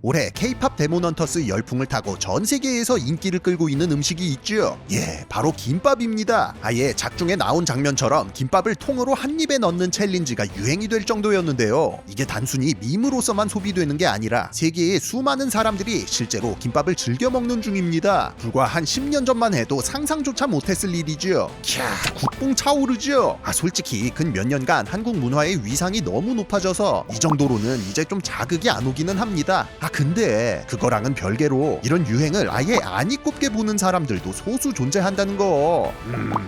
올해 K-팝 데몬헌터스 열풍을 타고 전 세계에서 인기를 끌고 있는 음식이 있죠. 예, 바로 김밥입니다. 아예 작중에 나온 장면처럼 김밥을 통으로 한 입에 넣는 챌린지가 유행이 될 정도였는데요. 이게 단순히 밈으로서만 소비되는 게 아니라 세계의 수많은 사람들이 실제로 김밥을 즐겨 먹는 중입니다. 불과 한 10년 전만 해도 상상조차 못했을 일이죠. 캬, 국뽕 차오르죠. 솔직히 근 몇 년간 한국 문화의 위상이 너무 높아져서 이 정도로는 이제 좀 자극이 안 오기는 합니다. 근데 그거랑은 별개로 이런 유행을 아예 안 이꼽게 보는 사람들도 소수 존재한다는 거.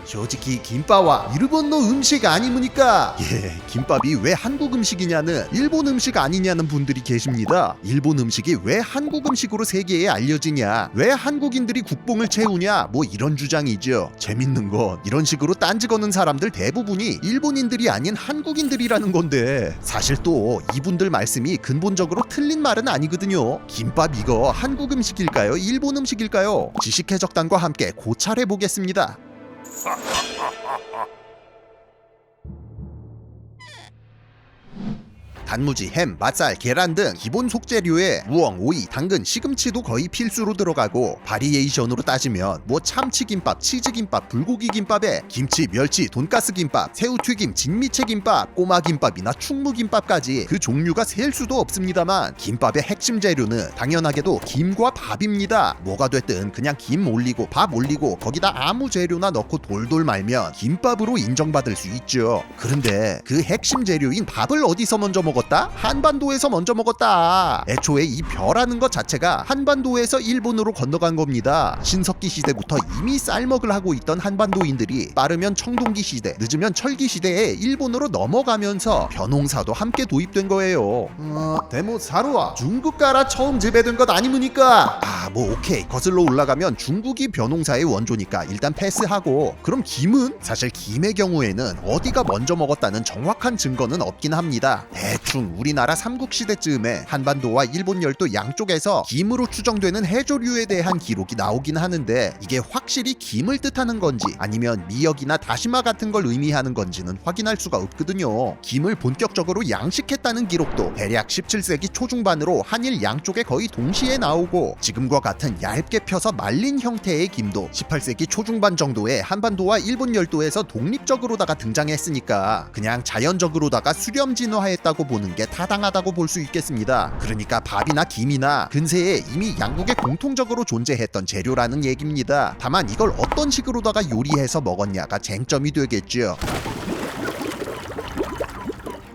솔직히 김밥와 일본어 음식 아니무니까. 예, 김밥이 왜 한국 음식이냐는 일본 음식 아니냐는 분들이 계십니다. 일본 음식이 왜 한국 음식으로 세계에 알려지냐, 왜 한국인들이 국뽕을 채우냐, 뭐 이런 주장이죠. 재밌는 건 이런 식으로 딴지 거는 사람들 대부분이 일본인들이 아닌 한국인들이라는 건데, 사실 또 이분들 말씀이 근본적으로 틀린 말은 아니거든요. 김밥 이거 한국 음식일까요? 일본 음식일까요? 지식 해적단과 함께 고찰해 보겠습니다. 단무지, 햄, 맛살, 계란 등 기본 속재료에 우엉, 오이, 당근, 시금치도 거의 필수로 들어가고, 바리에이션으로 따지면 뭐 참치김밥, 치즈김밥, 불고기김밥에 김치, 멸치, 돈가스김밥, 새우튀김, 진미채김밥, 꼬마김밥이나 충무김밥까지 그 종류가 셀 수도 없습니다만, 김밥의 핵심 재료는 당연하게도 김과 밥입니다. 뭐가 됐든 그냥 김 올리고 밥 올리고 거기다 아무 재료나 넣고 돌돌 말면 김밥으로 인정받을 수 있죠. 그런데 그 핵심 재료인 밥을 어디서 먼저 먹었다? 한반도에서 먼저 먹었다. 애초에 이 벼라는 것 자체가 한반도에서 일본으로 건너간 겁니다. 신석기 시대부터 이미 쌀먹을 하고 있던 한반도인들이 빠르면 청동기 시대, 늦으면 철기 시대에 일본으로 넘어가면서 벼농사도 함께 도입된 거예요. 데모 사루와 중국가라 처음 재배된 것 아니무니까. 뭐 오케이, 거슬러 올라가면 중국이 벼농사의 원조니까 일단 패스하고, 그럼 김은? 사실 김의 경우에는 어디가 먼저 먹었다는 정확한 증거는 없긴 합니다. 대충 우리나라 삼국시대쯤에 한반도와 일본 열도 양쪽에서 김으로 추정되는 해조류에 대한 기록이 나오긴 하는데, 이게 확실히 김을 뜻하는 건지 아니면 미역이나 다시마 같은 걸 의미하는 건지는 확인할 수가 없거든요. 김을 본격적으로 양식했다는 기록도 대략 17세기 초중반으로 한일 양쪽에 거의 동시에 나오고, 지금과 같은 얇게 펴서 말린 형태의 김도 18세기 초중반 정도에 한반도와 일본 열도에서 독립적으로다가 등장했으니까 그냥 자연적으로다가 수렴 진화했다고 보는 게 타당하다고 볼 수 있겠습니다. 그러니까 밥이나 김이나 근세에 이미 양국에 공통적으로 존재했던 재료라는 얘기입니다. 다만 이걸 어떤 식으로다가 요리해서 먹었냐가 쟁점이 되겠죠.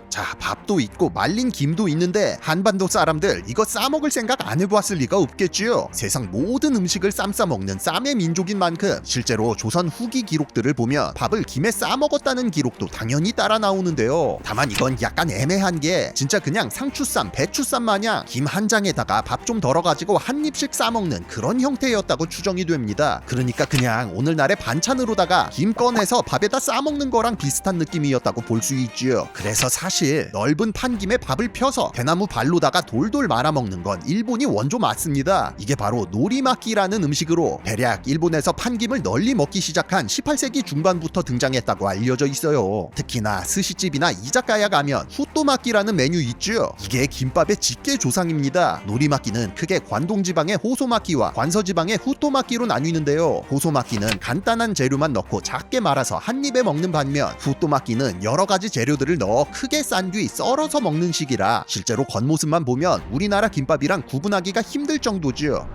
자, 밥도 있고 말린 김도 있는데 한반도 사람들 이거 싸먹을 생각 안 해보았을 리가 없겠지요. 세상 모든 음식을 싸먹는 쌈의 민족인 만큼 실제로 조선 후기 기록들을 보면 밥을 김에 싸먹었다는 기록도 당연히 따라 나오는데요. 다만 이건 약간 애매한 게, 진짜 그냥 상추쌈, 배추쌈 마냥 김 한 장에다가 밥 좀 덜어가지고 한 입씩 싸먹는 그런 형태였다고 추정이 됩니다. 그러니까 그냥 오늘날의 반찬으로다가 김 꺼내서 밥에다 싸먹는 거랑 비슷한 느낌이었다고 볼 수 있지요. 그래서 사실 넓은 판김에 밥을 펴서 대나무 발로다가 돌돌 말아먹는 건 일본이 원조 맞습니다. 이게 바로 노리마끼라는 음식으로 대략 일본에서 판김을 널리 먹기 시작한 18세기 중반부터 등장했다고 알려져 있어요. 특히나 스시집이나 이자카야 가면 후토마끼라는 메뉴 있죠. 이게 김밥의 직계 조상입니다. 노리마끼는 크게 관동지방의 호소마끼와 관서지방의 후토마끼로 나뉘는데요. 호소마끼는 간단한 재료만 넣고 작게 말아서 한 입에 먹는 반면, 후토마끼는 여러 가지 재료들을 넣어 크게 싼 뒤 썰어서 먹는 식이라 실제로 겉모습만 보면 우리나라 김밥이랑 구분하기가 힘들 정도죠.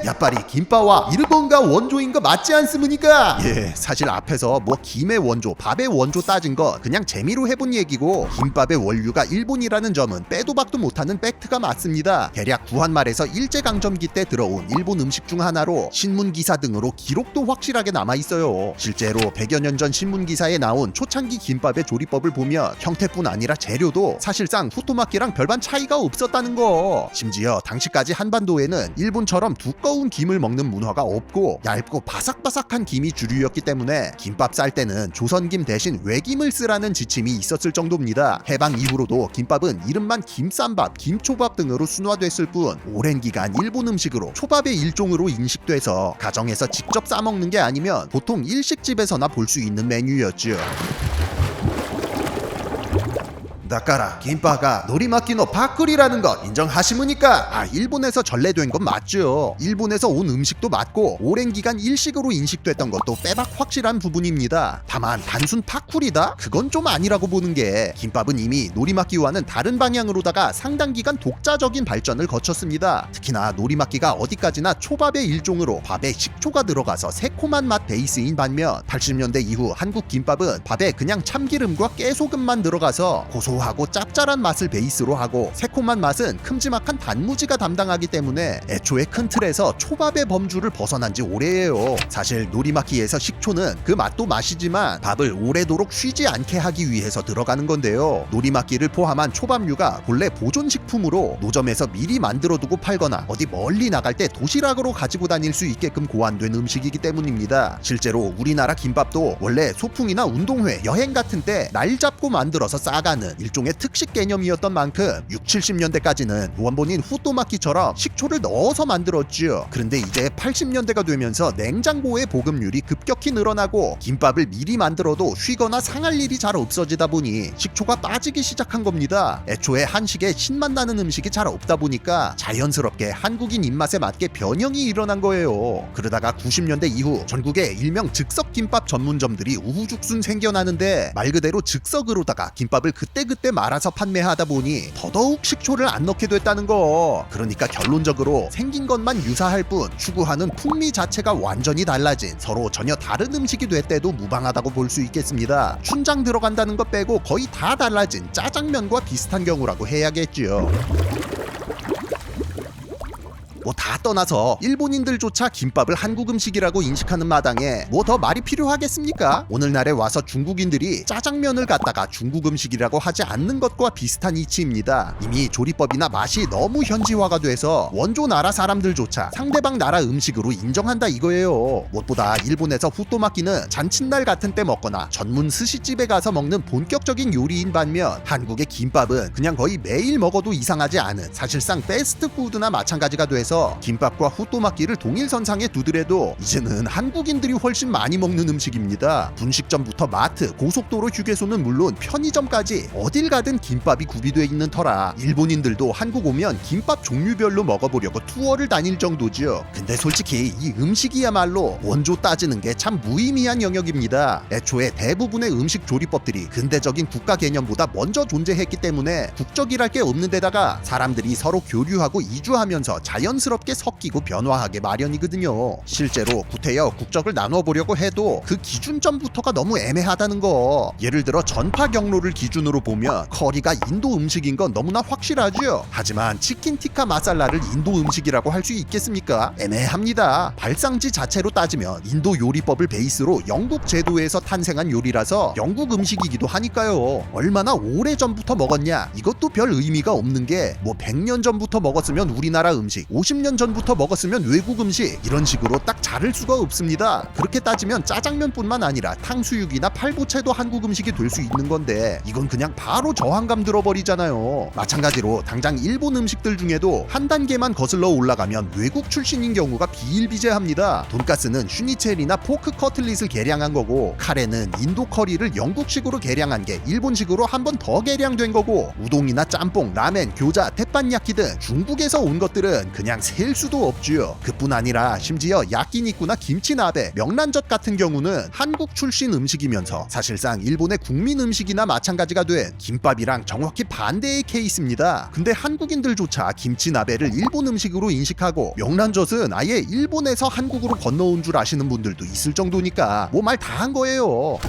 야빠리 김밥와 일본가 원조인 거 맞지 않습니까? 예, 사실 앞에서 뭐 김의 원조, 밥의 원조 따진 거 그냥 재미로 해본 얘기고, 김밥의 원류가 일본이라는 점은 빼도 박도 못하는 팩트가 맞습니다. 대략 구한말에서 일제강점기 때 들어온 일본 음식 중 하나로 신문기사 등으로 기록도 확실하게 남아있어요. 실제로 100여 년 전 신문기사에 나온 초창기 김밥의 조리법을 보면 형태뿐 아니라 재료도 사실상 후토마끼랑 별반 차이가 없었다는 거. 심지어 당시까지 한반도에는 일본처럼 두꺼운 김을 먹는 문화가 없고 얇고 바삭바삭한 김이 주류였기 때문에 김밥 쌀 때는 조선김 대신 외김을 쓰라는 지침이 있었을 정도입니다. 해방 이후로도 김밥은 이름만 김쌈밥, 김초밥 등으로 순화됐을 뿐, 오랜 기간 일본 음식으로 초밥의 일종으로 인식돼서 가정에서 직접 싸먹는 게 아니면 보통 일식집에서나 볼 수 있는 메뉴였죠. 다까라 김빠가 노리마키노 파쿠리라는 것 인정하시무니까? 일본에서 전래된 건 맞죠. 일본에서 온 음식도 맞고 오랜 기간 일식으로 인식됐던 것도 빼박 확실한 부분입니다. 다만 단순 파쿠리다? 그건 좀 아니라고 보는 게, 김밥은 이미 노리마키와는 다른 방향으로다가 상당 기간 독자적인 발전을 거쳤습니다. 특히나 노리마키가 어디까지나 초밥의 일종으로 밥에 식초가 들어가서 새콤한 맛 베이스인 반면 80년대 이후 한국 김밥은 밥에 그냥 참기름과 깨소금만 들어가서 고소하고 짭짤한 맛을 베이스로 하고 새콤한 맛은 큼지막한 단무지가 담당하기 때문에 애초에 큰 틀에서 초밥의 범주를 벗어난 지 오래예요. 사실 노리마키에서 식초는 그 맛도 맛이지만 밥을 오래도록 쉬지 않게 하기 위해서 들어가는 건데요. 노리마키를 포함한 초밥류가 본래 보존식품으로 노점에서 미리 만들어두고 팔거나 어디 멀리 나갈 때 도시락으로 가지고 다닐 수 있게끔 고안된 음식이기 때문입니다. 실제로 우리나라 김밥도 원래 소풍이나 운동회, 여행 같은 때 날 잡고 만들어서 싸가는 일종의 특식 개념이었던 만큼 6, 70년대까지는 원본인 후토마키처럼 식초를 넣어서 만들었죠. 그런데 이제 80년대가 되면서 냉장고의 보급률이 급격히 늘어나고 김밥을 미리 만들어도 쉬거나 상할 일이 잘 없어지다 보니 식초가 빠지기 시작한 겁니다. 애초에 한식에 신맛 나는 음식이 잘 없다 보니까 자연스럽게 한국인 입맛에 맞게 변형이 일어난 거예요. 그러다가 90년대 이후 전국에 일명 즉석김밥 전문점들이 우후죽순 생겨나는데 말 그대로 즉석으로다가 김밥을 그때그때 말아서 판매하다 보니 더더욱 식초를 안 넣게 됐다는 거. 그러니까 결론적으로 생긴 것만 유사할 뿐 추구하는 풍미 자체가 완전히 달라진 서로 전혀 다른 음식이 됐대도 무방하다고 볼 수 있겠습니다. 춘장 들어간다는 것 빼고 거의 다 달라진 짜장면과 비슷한 경우라고 해야겠지요. 뭐 다 떠나서 일본인들조차 김밥을 한국 음식이라고 인식하는 마당에 뭐 더 말이 필요하겠습니까? 오늘날에 와서 중국인들이 짜장면을 갖다가 중국 음식이라고 하지 않는 것과 비슷한 이치입니다. 이미 조리법이나 맛이 너무 현지화가 돼서 원조 나라 사람들조차 상대방 나라 음식으로 인정한다 이거예요. 무엇보다 일본에서 후토마키는 잔칫날 같은 때 먹거나 전문 스시집에 가서 먹는 본격적인 요리인 반면 한국의 김밥은 그냥 거의 매일 먹어도 이상하지 않은 사실상 패스트푸드나 마찬가지가 돼서 김밥과 후토마키를 동일선상에 두더라도 이제는 한국인들이 훨씬 많이 먹는 음식입니다. 분식점부터 마트, 고속도로 휴게소는 물론 편의점까지 어딜 가든 김밥이 구비되어 있는 터라 일본인들도 한국 오면 김밥 종류별로 먹어보려고 투어를 다닐 정도죠. 근데 솔직히 이 음식이야말로 원조 따지는 게 참 무의미한 영역입니다. 애초에 대부분의 음식 조리법들이 근대적인 국가 개념보다 먼저 존재했기 때문에 국적이랄 게 없는 데다가 사람들이 서로 교류하고 이주하면서 자연스럽게 섞이고 변화하게 마련이거든요. 실제로 구태여 국적을 나눠보려고 해도 그 기준점부터가 너무 애매하다는 거. 예를 들어 전파 경로를 기준으로 보면 커리가 인도 음식인 건 너무나 확실하죠. 하지만 치킨 티카 마살라를 인도 음식이라고 할 수 있겠습니까? 애매합니다. 발상지 자체로 따지면 인도 요리법을 베이스로 영국 제도에서 탄생한 요리라서 영국 음식이기도 하니까요. 얼마나 오래전부터 먹었냐? 이것도 별 의미가 없는 게 뭐 100년 전부터 먹었으면 우리나라 음식, 50년 전부터 먹었으면 외국 음식, 이런 식으로 딱 자를 수가 없습니다. 그렇게 따지면 짜장면뿐만 아니라 탕수육이나 팔보채도 한국 음식이 될 수 있는 건데 이건 그냥 바로 저항감 들어버리잖아요. 마찬가지로 당장 일본 음식들 중에도 한 단계만 거슬러 올라가면 외국 출신인 경우가 비일비재합니다. 돈가스는 슈니첼이나 포크 커틀릿을 개량한 거고, 카레는 인도 커리를 영국식으로 개량한 게 일본식으로 한 번 더 개량된 거고, 우동이나 짬뽕, 라멘, 교자,鉄板야끼 등 중국에서 온 것들은 그냥 셀 수도 없죠. 그뿐 아니라 심지어 야끼니쿠나 김치나베, 명란젓 같은 경우는 한국 출신 음식이면서 사실상 일본의 국민 음식이나 마찬가지가 된 김밥이랑 정확히 반대의 케이스입니다. 근데 한국인들조차 김치나베를 일본 음식으로 인식하고 명란젓은 아예 일본에서 한국으로 건너온 줄 아시는 분들도 있을 정도니까 뭐 말 다 한 거예요.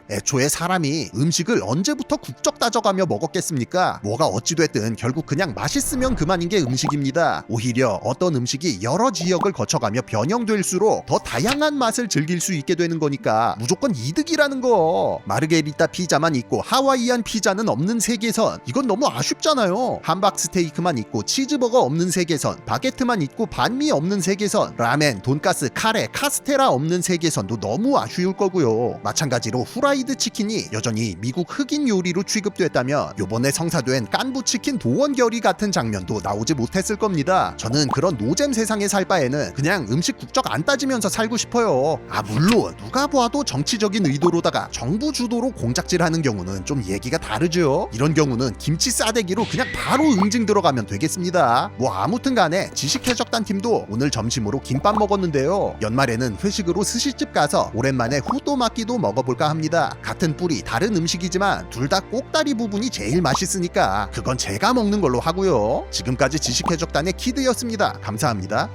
애초에 사람이 음식을 언제부터 국적 따져가며 먹었겠습니까? 뭐가 어찌됐든 결국 그냥 맛있으면 그만인 게 음식입니다. 오히려 어떤 음식이 여러 지역을 거쳐가며 변형될수록 더 다양한 맛을 즐길 수 있게 되는 거니까 무조건 이득이라는 거. 마르게리타 피자만 있고 하와이안 피자는 없는 세계선, 이건 너무 아쉽잖아요. 함박 스테이크만 있고 치즈버거 없는 세계선, 바게트만 있고 반미 없는 세계선, 라멘, 돈가스, 카레, 카스테라 없는 세계선도 너무 아쉬울 거고요. 마찬가지로 후라이드 치킨이 여전히 미국 흑인 요리로 취급 시급됐다면 요번에 성사된 깐부치킨 도원결의 같은 장면도 나오지 못했을 겁니다. 저는 그런 노잼 세상에 살 바에는 그냥 음식 국적 안 따지면서 살고 싶어요. 물론 누가 봐도 정치적인 의도로다가 정부 주도로 공작질하는 경우는 좀 얘기가 다르죠. 이런 경우는 김치 싸대기로 그냥 바로 응징 들어가면 되겠습니다. 뭐 아무튼 간에 지식해적단 팀도 오늘 점심으로 김밥 먹었는데요. 연말에는 회식으로 스시집 가서 오랜만에 후또막기도 먹어볼까 합니다. 같은 뿌리 다른 음식이지만 둘 다 꼭다리 부분이 제일 맛있으니까 그건 제가 먹는 걸로 하고요. 지금까지 지식해적단의 키드였습니다. 감사합니다.